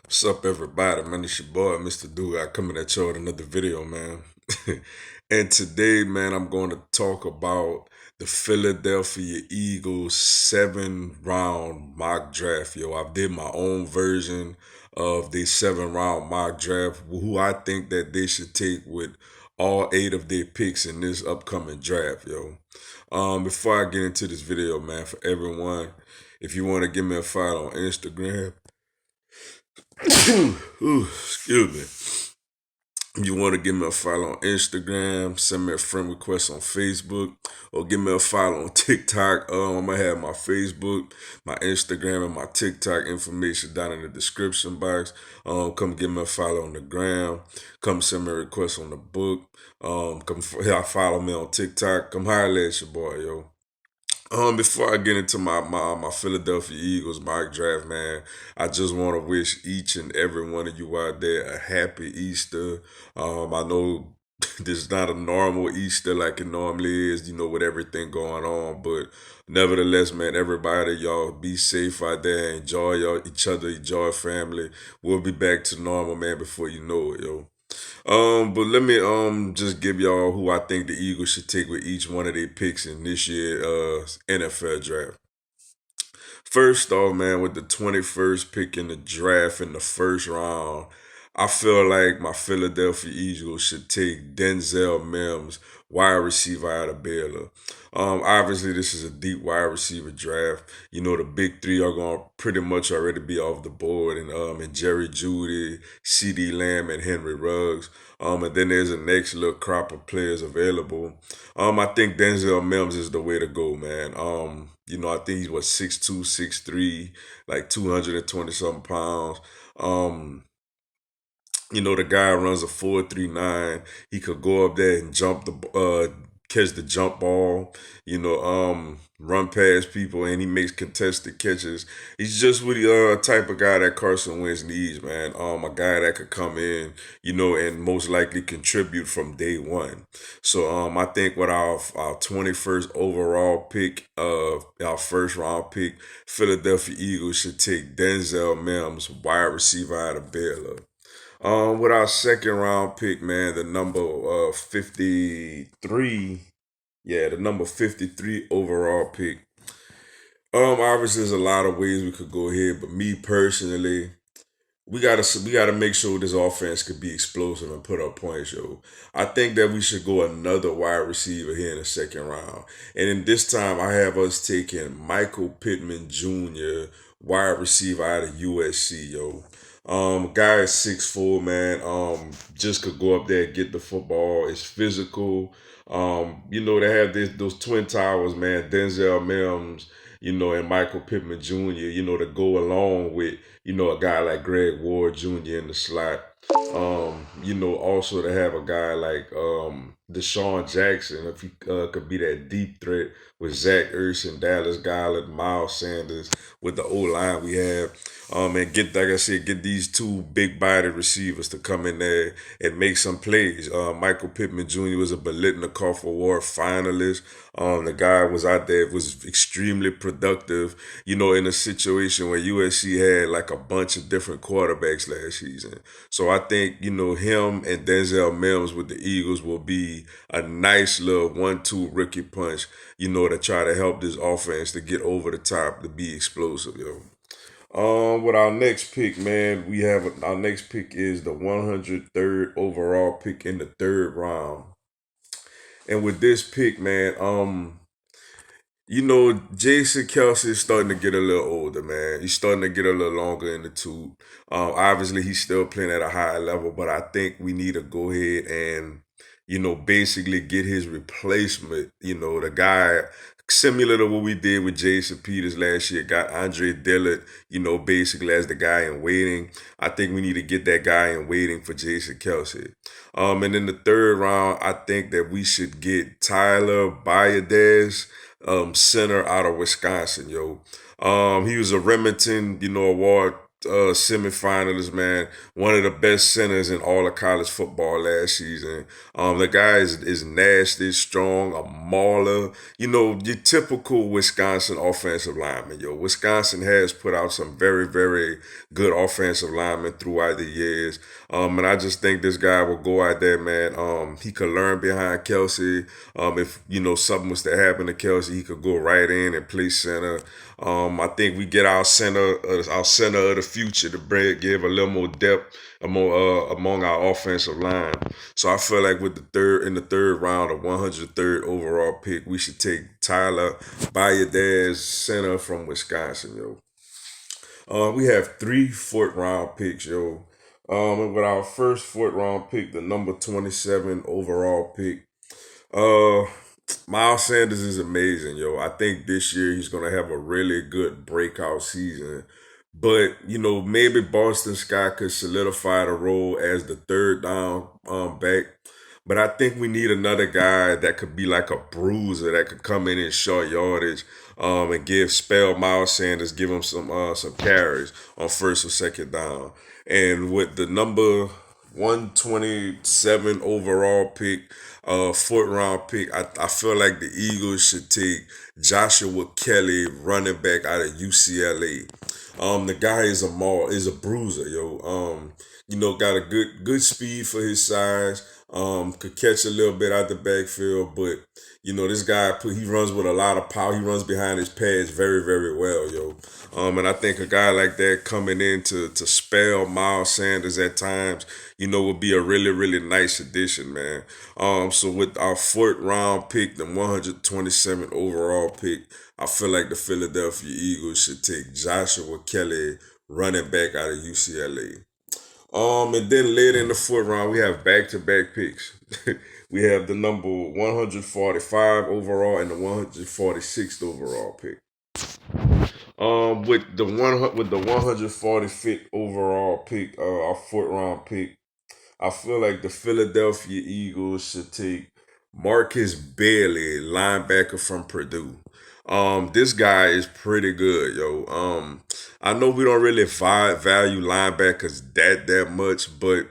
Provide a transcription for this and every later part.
What's up, everybody? Man, it's your boy, Mr. Duga, coming at y'all with another video, man. And today, man, I'm going to talk about the Philadelphia Eagles 7 round mock draft. Yo, I did my own version of the 7 round mock draft, who I think that they should take with all 8 of their picks in this upcoming draft, yo. Before I get into this video, man, for everyone, if you want to give me a follow on Instagram, Ooh, excuse me. If you want to give me a follow on Instagram, send me a friend request on Facebook, or give me a follow on TikTok. I'm gonna have my Facebook, my Instagram, and my TikTok information down in the description box. Come give me a follow on the gram. Come send me a request on the book. Follow me on TikTok. Come holler at your boy, yo. Before I get into my Philadelphia Eagles mock draft, man, I just want to wish each and every one of you out there a happy Easter. I know this is not a normal Easter like it normally is, with everything going on, but nevertheless, man, everybody, y'all be safe out there, enjoy each other, enjoy family. We'll be back to normal, man, before you know it, yo. But let me just give y'all who I think the Eagles should take with each one of their picks in this year NFL draft. First off, man, with the 21st pick in the draft in the first round, I feel like my Philadelphia Eagles should take Denzel Mims, wide receiver out of Baylor. Obviously, this is a deep wide receiver draft. The big three are going to pretty much already be off the board, and Jerry Jeudy, C.D. Lamb, and Henry Ruggs. And then there's a next little crop of players available. I think Denzel Mims is the way to go, man. I think he's what 6'2", 6'3", like 220 something pounds. The guy runs a 4.39. He could go up there and catch the jump ball, run past people, and he makes contested catches. He's just really type of guy that Carson Wentz needs, man. A guy that could come in, and most likely contribute from day one. So I think with our 21st overall pick, our first round pick, Philadelphia Eagles should take Denzel Mims, wide receiver out of Baylor. With our second round pick, man, the number 53, yeah, the number 53 overall pick. Obviously, there's a lot of ways we could go here, but me personally, we gotta make sure this offense could be explosive and put up points, yo. I think that we should go another wide receiver here in the second round, and in this time, I have us taking Michael Pittman Jr., wide receiver out of USC, yo. Guy is 6'4", man. Just could go up there and get the football. It's physical. They have those twin towers, man. Denzel Mims, and Michael Pittman Jr., to go along with, a guy like Greg Ward Jr. in the slot. Also to have a guy like Deshaun Jackson, if he could be that deep threat with Zach Ertz and Dallas Goedert, Miles Sanders, with the O line we have. And get, like I said, get these two big body receivers to come in there and make some plays. Michael Pittman Jr. was a Biletnikoff Award finalist. The guy was out there, was extremely productive, in a situation where USC had like a bunch of different quarterbacks last season. So I think, him and Denzel Mims with the Eagles will be a nice little 1-2 rookie punch, to try to help this offense to get over the top, to be explosive, yo. With our next pick, man, our next pick is the 103rd overall pick in the third round. And with this pick, man, Jason Kelsey is starting to get a little older, man. He's starting to get a little longer in the tooth. Obviously, he's still playing at a high level, but I think we need to go ahead and, basically get his replacement. The guy similar to what we did with Jason Peters last year, got Andre Dillard, basically as the guy in waiting. I think we need to get that guy in waiting for Jason Kelsey. And in the third round, I think that we should get Tyler Biadasz, center out of Wisconsin, yo. He was a Remington, award semifinalist, man. One of the best centers in all of college football last season. The guy is nasty, strong, a mauler. You know, your typical Wisconsin offensive lineman. Yo, Wisconsin has put out some very, very good offensive linemen throughout the years. And I just think this guy will go out there, man. He could learn behind Kelsey. If you know something was to happen to Kelsey, he could go right in and play center. I think we get our center of the future to give a little more depth among our offensive line. So I feel like with the third round of 103rd overall pick, we should take Tyler Bayardez, center from Wisconsin, yo. We have three fourth round picks, yo. And with our first fourth round pick, the number 27 overall pick, uh, Miles Sanders is amazing, yo. I think this year he's gonna have a really good breakout season. But you know, maybe Boston Scott could solidify the role as the third down back. But I think we need another guy that could be like a bruiser that could come in short yardage, and give spell Miles Sanders, give him some carries on first or second down. And with the number 127 overall pick, fourth round pick, I feel like the Eagles should take Joshua Kelly, running back out of UCLA. The guy is a bruiser, yo. You know, got a good speed for his size. Could catch a little bit out the backfield, but you know, this guy he runs with a lot of power. He runs behind his pads very, very well, yo. And I think a guy like that coming in to spell Miles Sanders at times, you know, would be a really, really nice addition, man. So with our fourth round pick, the 127th overall pick, I feel like the Philadelphia Eagles should take Joshua Kelly, running back out of UCLA. And then later in the fourth round, we have back-to-back picks. We have the number 145 overall and the 146th overall pick. With the 145th overall pick, our fourth round pick, I feel like the Philadelphia Eagles should take Marcus Bailey, linebacker from Purdue. This guy is pretty good, yo. I know we don't really value linebackers that much, but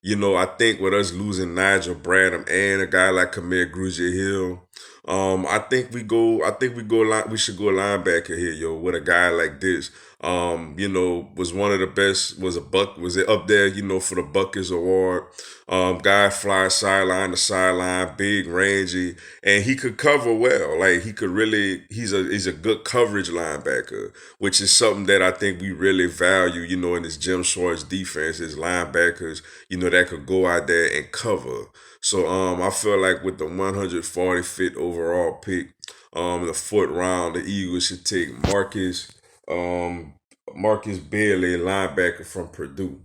you know, I think with us losing Nigel Bradham and a guy like Kamir Grugier Hill, we should go linebacker here, yo, with a guy like this. You know, was one of the best, was it up there, you know, for the Buckets Award. Guy flies sideline to sideline, big, rangy, and he could cover well. Like he could really, he's a good coverage linebacker, which is something that I think we really value, you know, in this Jim Schwartz defense, is linebackers, you know, that could go out there and cover. So I feel like with the 145th overall pick, the fourth round, the Eagles should take um Marcus Bailey, linebacker from Purdue.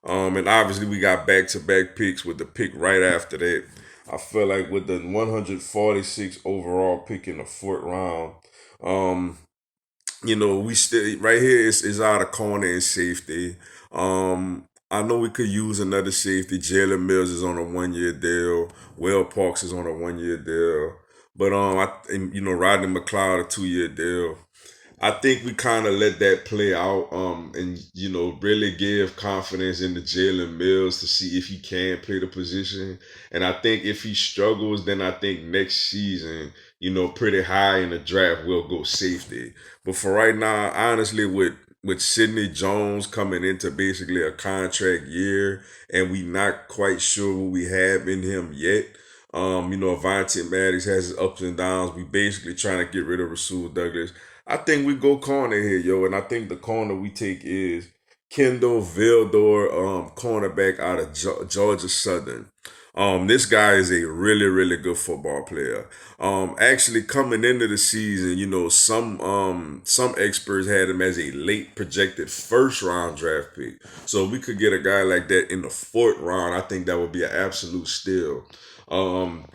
And obviously we got back to back picks with the pick right after that. I feel like with the 146th overall pick in the fourth round, um, you know, we still right here is out of corner and safety. I know we could use another safety. Jalen Mills is on a 1 year deal. Will Parks is on a 1 year deal. But and, you know, Rodney McLeod a 2 year deal. I think we kind of let that play out, and you know, really give confidence into Jalen Mills to see if he can play the position. And I think if he struggles, then I think next season, you know, pretty high in the draft, we'll go safety. But for right now, honestly, with Sidney Jones coming into basically a contract year, and we not quite sure what we have in him yet. You know, Avante Maddox has his ups and downs. We basically trying to get rid of Rasul Douglas. I think we go corner here, yo, and I think the corner we take is Kendall Vildor, cornerback out of Georgia Southern. This guy is a really, really good football player. Actually coming into the season, you know, some experts had him as a late projected first round draft pick. So if we could get a guy like that in the fourth round, I think that would be an absolute steal.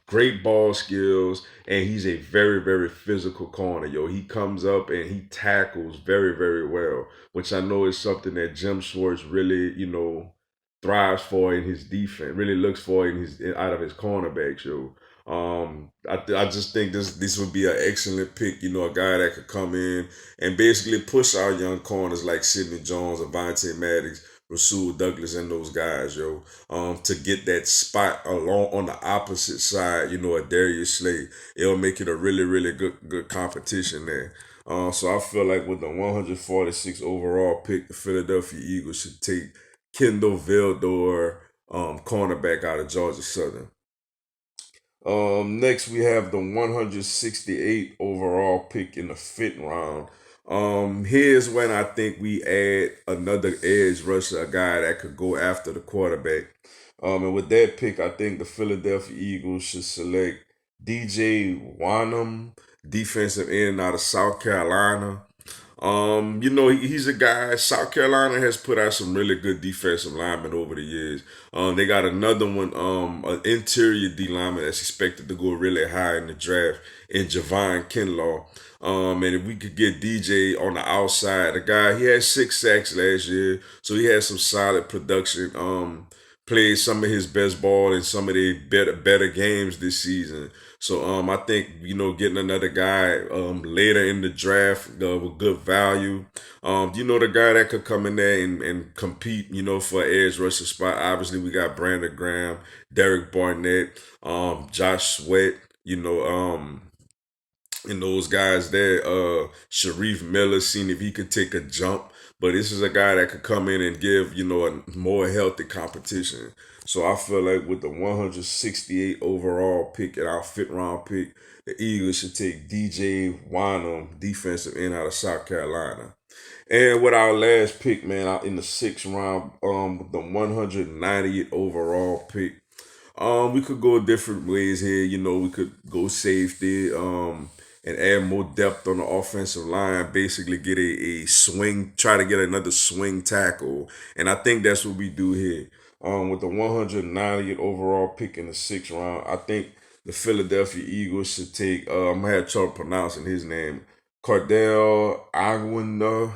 Great ball skills, and he's a very, very physical corner. Yo, he comes up and he tackles very, very well, which I know is something that Jim Schwartz really, you know, thrives for in his defense. Really looks for in his out of his cornerbacks, yo. I just think this would be an excellent pick. You know, a guy that could come in and basically push our young corners like Sidney Jones, Avonte Maddox, Rasul Douglas, and those guys, yo, to get that spot along on the opposite side. You know, a Darius Slay. It'll make it a really good competition there. So I feel like with the 146 overall pick, the Philadelphia Eagles should take Kendall Vildor, cornerback out of Georgia Southern. Next we have the 168 overall pick in the fifth round. Here's when I think we add another edge rusher, a guy that could go after the quarterback. And with that pick, I think the Philadelphia Eagles should select DJ Wanham, defensive end out of South Carolina. You know, he's a guy. South Carolina has put out some really good defensive linemen over the years. They got another one, an interior D lineman that's expected to go really high in the draft in Javon Kinlaw. And if we could get DJ on the outside, the guy, he had 6 sacks last year, so he had some solid production. Played some of his best ball in some of the better games this season. So I think, you know, getting another guy later in the draft with good value. You know, the guy that could come in there and compete, you know, for an edge rusher spot. Obviously, we got Brandon Graham, Derek Barnett, Josh Sweat. You know, and those guys there, Sharif Miller, seeing if he could take a jump. But this is a guy that could come in and give, you know, a more healthy competition. So I feel like with the 168 overall pick and our fifth round pick, the Eagles should take DJ Wanham, defensive end out of South Carolina. And with our last pick, man, out in the sixth round, the 190th overall pick, we could go different ways here. You know, we could go safety, and add more depth on the offensive line. Basically, get a swing, try to get another swing tackle, and I think that's what we do here. With the 190th overall pick in the sixth round, I think the Philadelphia Eagles should take. I'm gonna have trouble pronouncing his name, Cardell Agwina.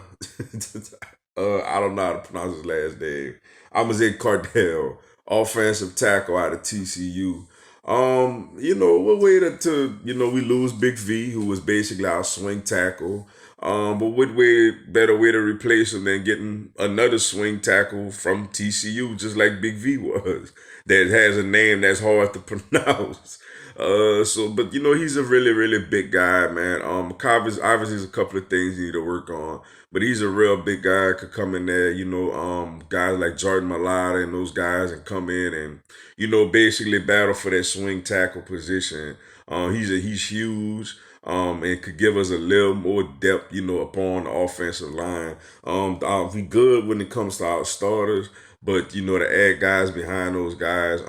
I don't know how to pronounce his last name. I'm gonna say Cardell, offensive tackle out of TCU. You know, what way to you know, we lose Big V, who was basically our swing tackle. But what way better way to replace him than getting another swing tackle from TCU, just like Big V was, that has a name that's hard to pronounce. But you know, he's a really big guy, man. Obviously, there's a couple of things he need to work on, but he's a real big guy. Could come in there, you know, guys like Jordan Malata and those guys, and come in and, you know, basically battle for that swing tackle position. He's huge. And could give us a little more depth, you know, upon the offensive line. We good when it comes to our starters, but you know, to add guys behind those guys,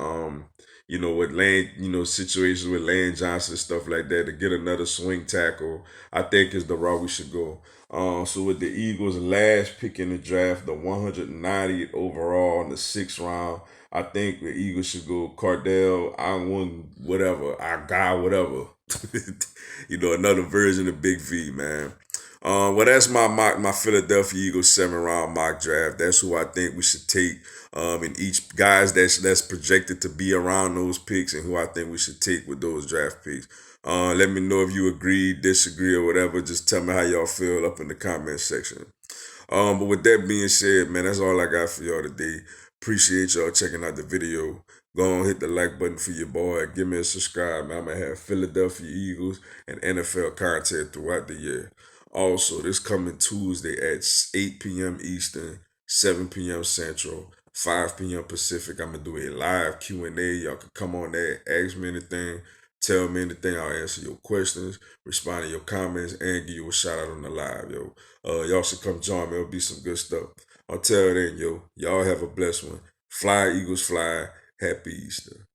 you know, with Lane, you know, situations with Lane Johnson, stuff like that, to get another swing tackle, I think is the route we should go. So with the Eagles' last pick in the draft, the 190th overall in the sixth round, I think the Eagles should go Cardell, I won whatever, I got whatever. You know, another version of Big V, man. Well, that's my Philadelphia Eagles 7 round mock draft. That's who I think we should take. And each guys that's projected to be around those picks, and who I think we should take with those draft picks. Let me know if you agree, disagree, or whatever. Just tell me how y'all feel up in the comment section. But with that being said, man, that's all I got for y'all today. Appreciate y'all checking out the video. Go on, hit the like button for your boy. Give me a subscribe, man. I'm going to have Philadelphia Eagles and NFL content throughout the year. Also, this coming Tuesday at 8 p.m. Eastern, 7 p.m. Central, 5 p.m. Pacific, I'm going to do a live Q&A. Y'all can come on there, ask me anything, tell me anything. I'll answer your questions, respond to your comments, and give you a shout out on the live, yo. Y'all should come join me. It'll be some good stuff. Until then, yo, y'all have a blessed one. Fly, Eagles, fly. Happy Easter.